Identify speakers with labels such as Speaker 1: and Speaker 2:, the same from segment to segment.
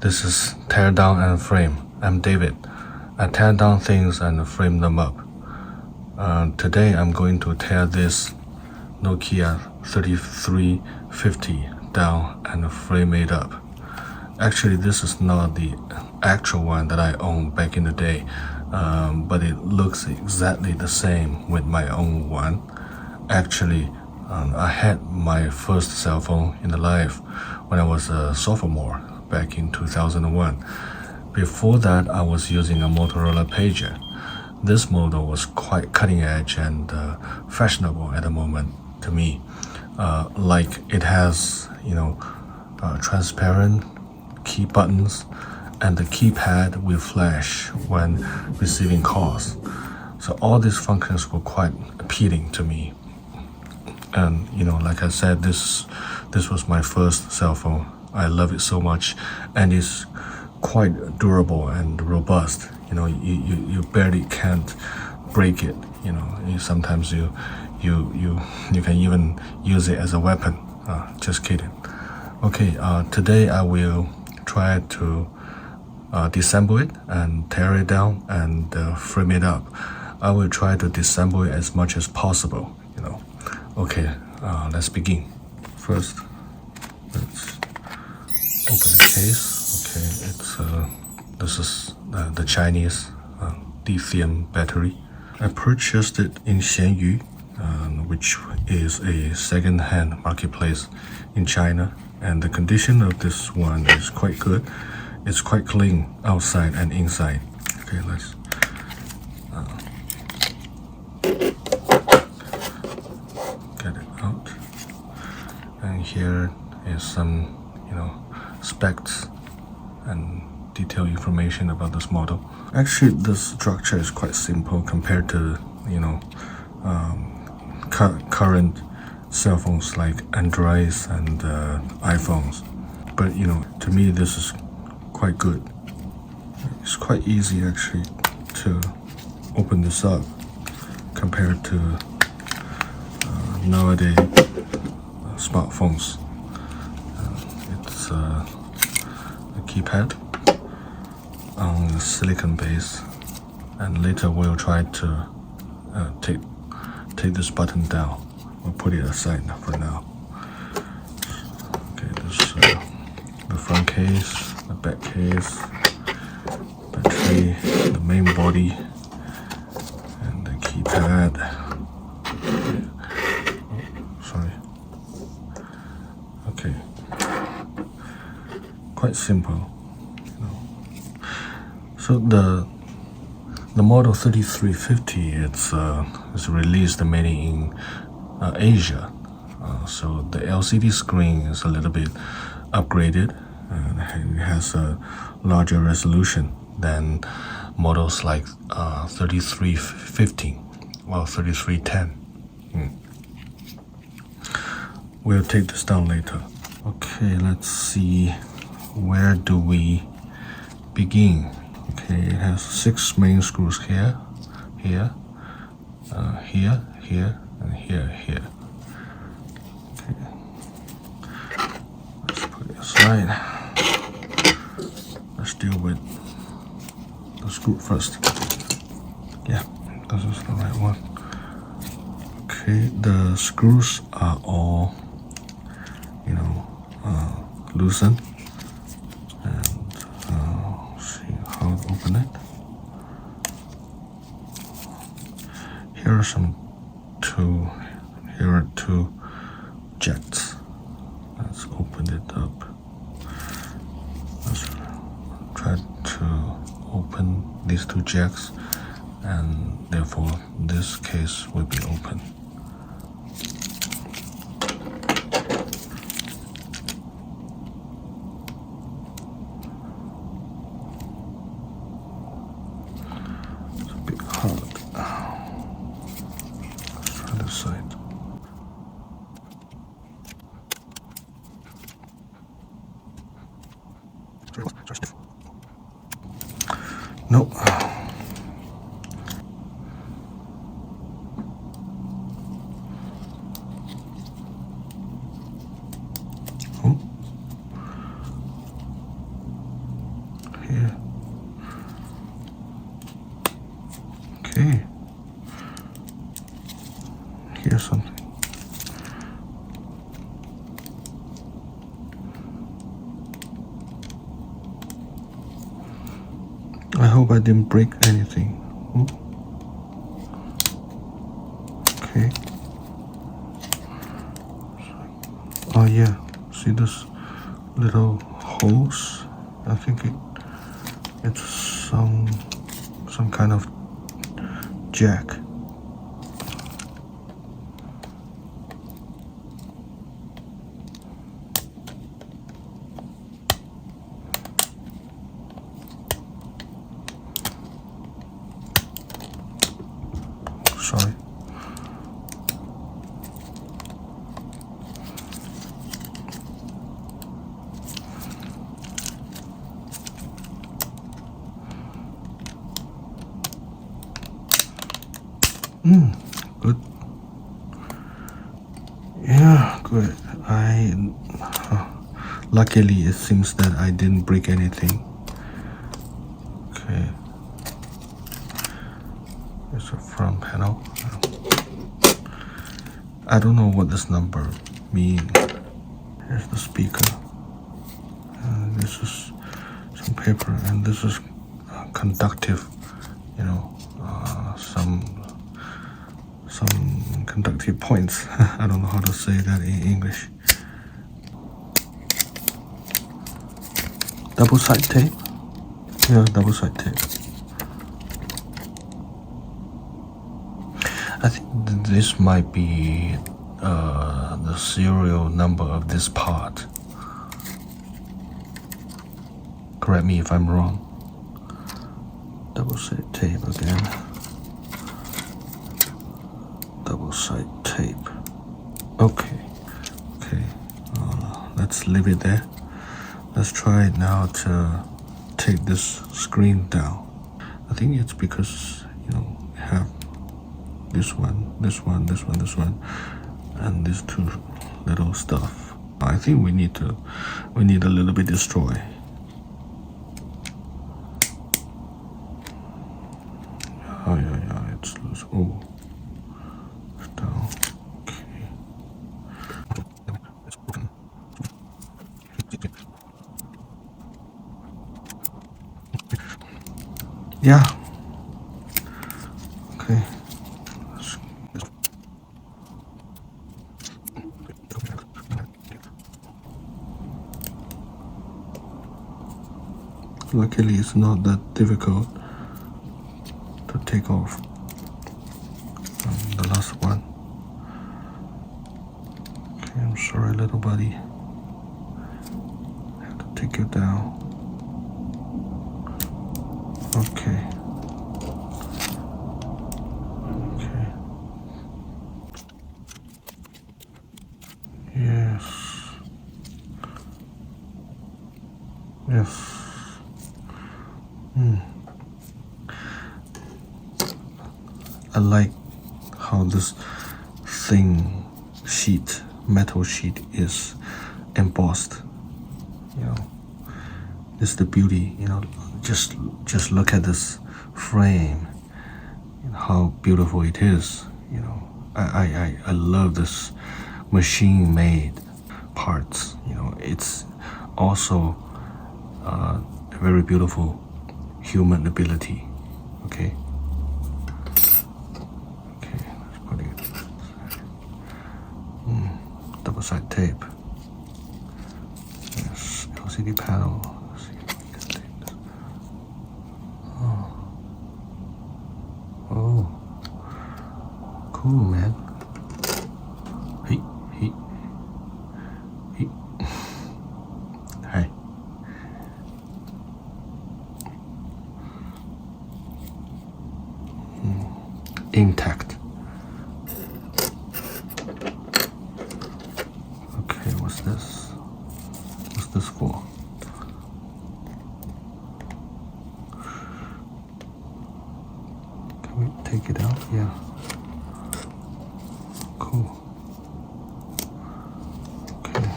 Speaker 1: This is Tear Down and Frame. I'm David. I tear down things and frame them up. Today I'm going to tear this Nokia 3350 down and frame it up. Actually, this is not the actual one that I owned back in the day, but it looks exactly the same with my own one. Actually, I had my first cell phone in life when I was a sophomore back in 2001. Before that, I was using a Motorola pager. This model was quite cutting edge and fashionable at the moment to me. Like it has, transparent key buttons, and the keypad will flash when receiving calls. So all these functions were quite appealing to me. And like I said, this was my first cell phone. I love it so much, and it's quite durable and robust. You barely can't break it. Sometimes you can even use it as a weapon. Just kidding. Okay, today I will try to disassemble it and tear it down and frame it up. I will try to disassemble it as much as possible. Okay, let's begin. First, let's open the case. Okay, this is the Chinese lithium battery. I purchased it in Xianyu, which is a second-hand marketplace in China, and the condition of this one is quite good. It's quite clean outside and inside. Okay, let's get it out. And here is some, specs and detailed information about this model. Actually, the structure is quite simple compared to, current cell phones like Androids and iPhones. But, to me, this is quite good. It's quite easy, actually, to open this up compared to nowadays smartphones. It's a keypad on a silicon base, and later we'll try to take this button down. We'll put it aside for now. Okay, this the front case, the back case, battery, the main body, and the keypad. Sorry. Okay. Quite simple. So the model 3350, it's released mainly in Asia. So the LCD screen is a little bit upgraded, and it has a larger resolution than models like 3350 or 3310. We'll take this down later. Okay, let's see, where do we begin? Okay, it has 6 main screws here, here, here, and here. Okay, let's put it aside. Let's deal with the screw first. Yeah, this is the right one. Okay, the screws are all, loosened. See how to open it. Here are two jacks. Let's open it up. Let's try to open these 2 jacks, and therefore this case will be open. It's a bit hard. Let's try this side. Nope. Okay. Here's something. I hope I didn't break anything. Okay. Oh yeah, see this little holes? I think it's some kind of jack. Sorry. Good. Yeah, good. Luckily it seems that I didn't break anything. Okay. Here's a front panel. I don't know what this number means. Here's the speaker. This is some paper, and this is conductive, you know, some conductive points. I don't know how to say that in English. Double side tape. Yeah, double side tape. I think this might be the serial number of this part. Correct me if I'm wrong. Double side tape again. Double side tape. Okay. Let's leave it there. Let's try now to take this screen down. I think it's because, you know, we have this one, and these two little stuff. I think we need a little bit destroy. Yeah, it's loose. Oh, it's down. Okay. Yeah. Okay. Luckily, it's not that difficult to take off. The last one. Okay, I'm sorry, little buddy. I have to take you down. Okay. Yes. I like how this thin sheet, metal sheet, is embossed. You know, it's the beauty. You know, just look at this frame. You know, how beautiful it is. You know, I love this machine-made parts. You know, it's also a very beautiful human ability. Okay. Let's put it. Double side tape. Yes, LCD panel. Let's see if we can take this. Oh, cool, man. Hey. Hey. Intact. Okay, what's this? What's this for? Can we take it out? Yeah. Cool. Okay.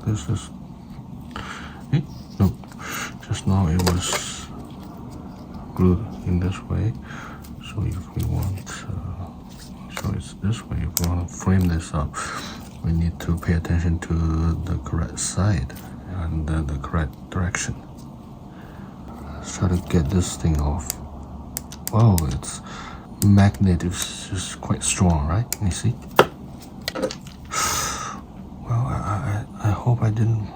Speaker 1: This is... No. Just now it was glued in this way. So if we want so it's this way. If we want to frame this up, we need to pay attention to the correct side and the correct direction. Let's try to get this thing off. Wow, its magnet is just quite strong, right? You see? Well, I hope I didn't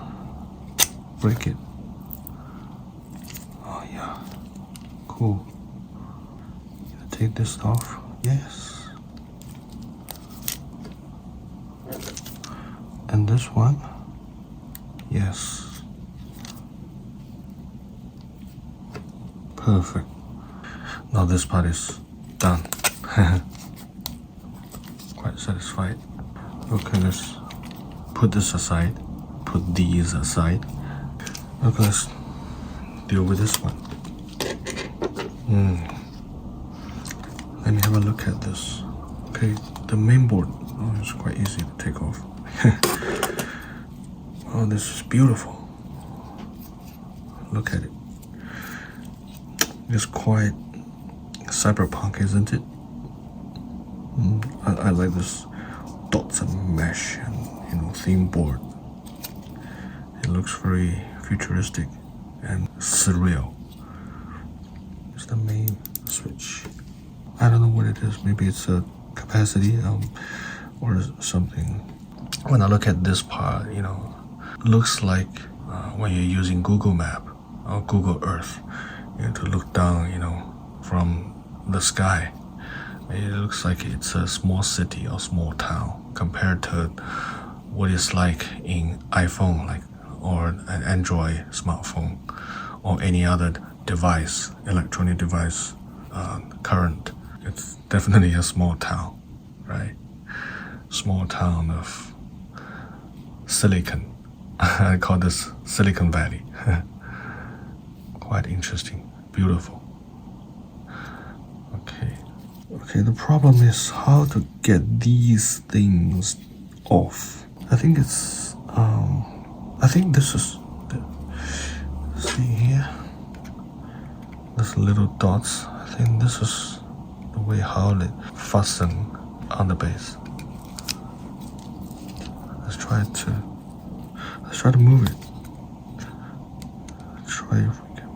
Speaker 1: break it. Oh yeah, cool. Take this off. Yes. And this one. Yes. Perfect. Now this part is done. Quite satisfied. Okay, let's put this aside. Put these aside. Okay, let's deal with this one. Let me have a look at this. Okay, the main board. Oh, it's quite easy to take off. Oh, this is beautiful. Look at it. It's quite cyberpunk, isn't it? I like this dots and mesh and theme board. It looks very futuristic and surreal. It's the main switch. I don't know what it is. Maybe it's a capacity or something. When I look at this part, looks like when you're using Google Map or Google Earth, to look down, from the sky. It looks like it's a small city or small town compared to what it's like in iPhone, or an Android smartphone or any other device, electronic device, current. It's definitely a small town, right? Small town of silicon. I call this Silicon Valley. Quite interesting, beautiful. Okay, the problem is how to get these things off. I think it's I think this is see here, this little dots. I think this is the way how they fasten on the base. Let's try to move it. Let's try if we can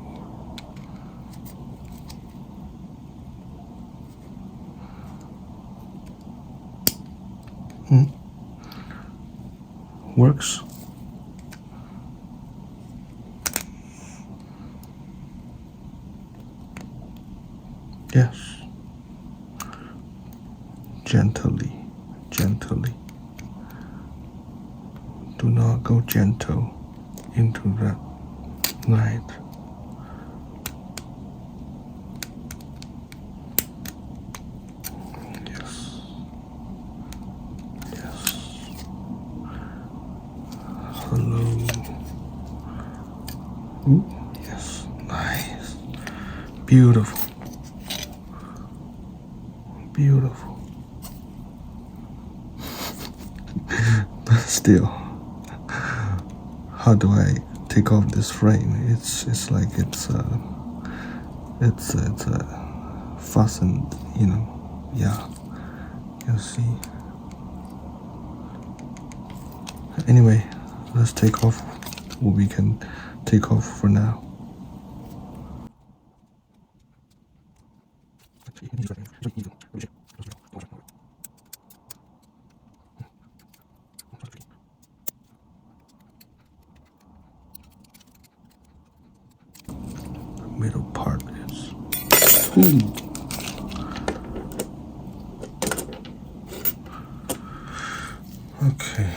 Speaker 1: move. Works. Yes. Gently. Do not go gentle into that light. Yes. Hello. Ooh, yes. Nice. Beautiful. But still, how do I take off this frame? It's like it's fastened, Yeah, you see. Anyway, let's take off what we can take off for now. Middle part is okay.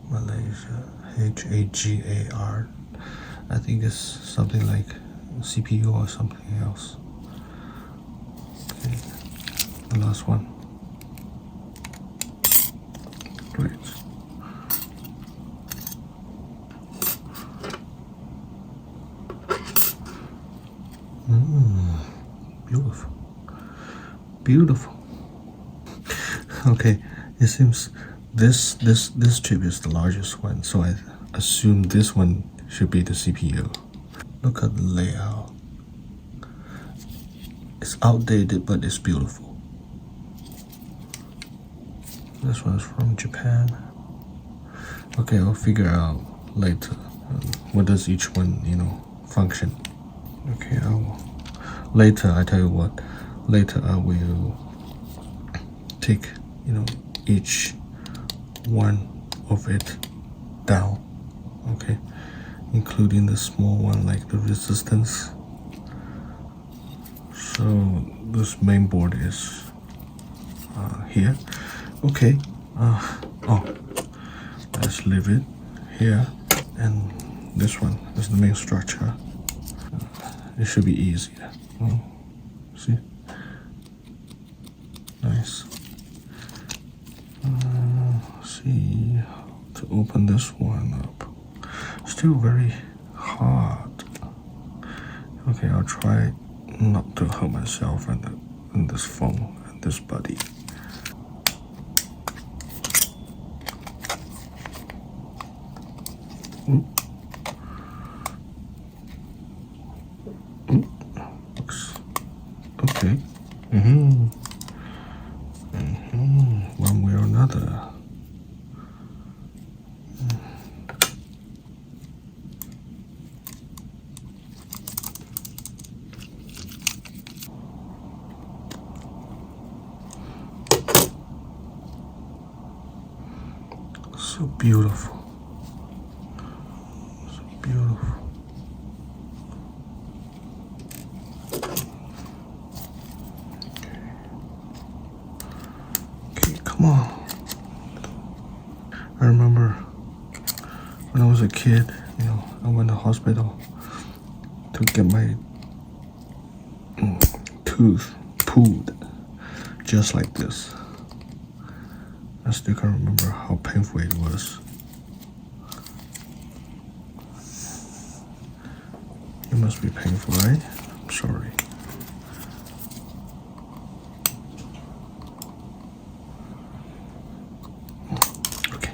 Speaker 1: Malaysia, HAGAR. I think it's something like CPU or something else. Okay, the last one. Great. Beautiful. Okay, it seems this chip is the largest one, so I assume this one should be the CPU. Look at the layout. It's outdated, but it's beautiful. This one's from Japan. Okay, I'll figure out later what does each one, function. Okay, later, I tell you what, later I will take, each one of it down, okay, including the small one like the resistance. So this main board is here. Okay, let's leave it here, and this one is the main structure. It should be easier. See? Nice. See, to open this one up. Still very hard. Okay, I'll try not to hurt myself and this phone and this body. Looks okay. One way or another. So beautiful. So beautiful. Okay, come on. I remember when I was a kid, I went to hospital to get my tooth pulled just like this. I still can't remember how painful it was. It must be painful, right? I'm sorry. Okay.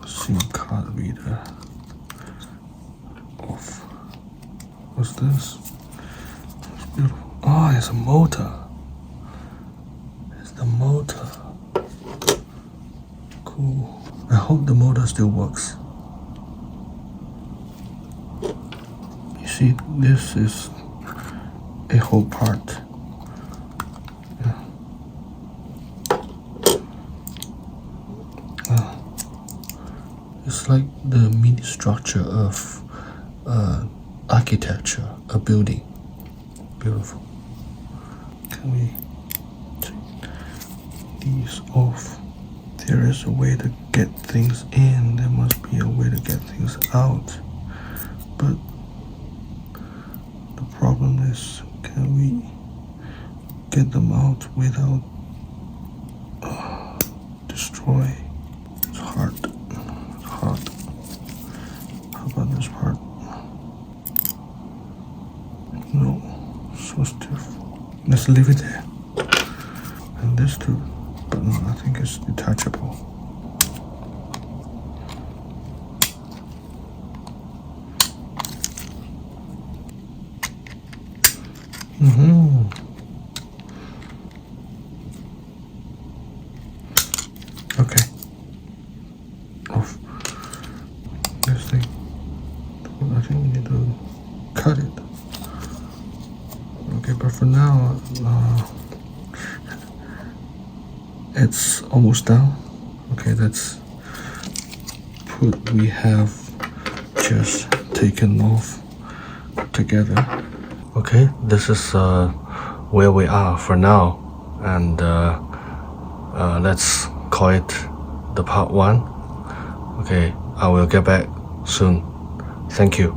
Speaker 1: SIM card reader off. What's this? It's beautiful. Oh, it's a motor. It's the motor. Cool. I hope the motor still works. You see, this is a whole part. It's like the mini structure of architecture, a building. Beautiful. Can we take these off? There is a way to get things in. There must be a way to get things out. But the problem is, can we get them out without destroy? It's hard. It's hard. How about this part? No, so stiff. Let's leave it there. And this too. But no, I think it's detachable. Okay. Off. This thing. I think we need to cut it. Okay, but for now, it's almost down. Okay, that's we have just taken off together. Okay, this is where we are for now, and let's call it the part 1. Okay, I will get back soon. Thank you.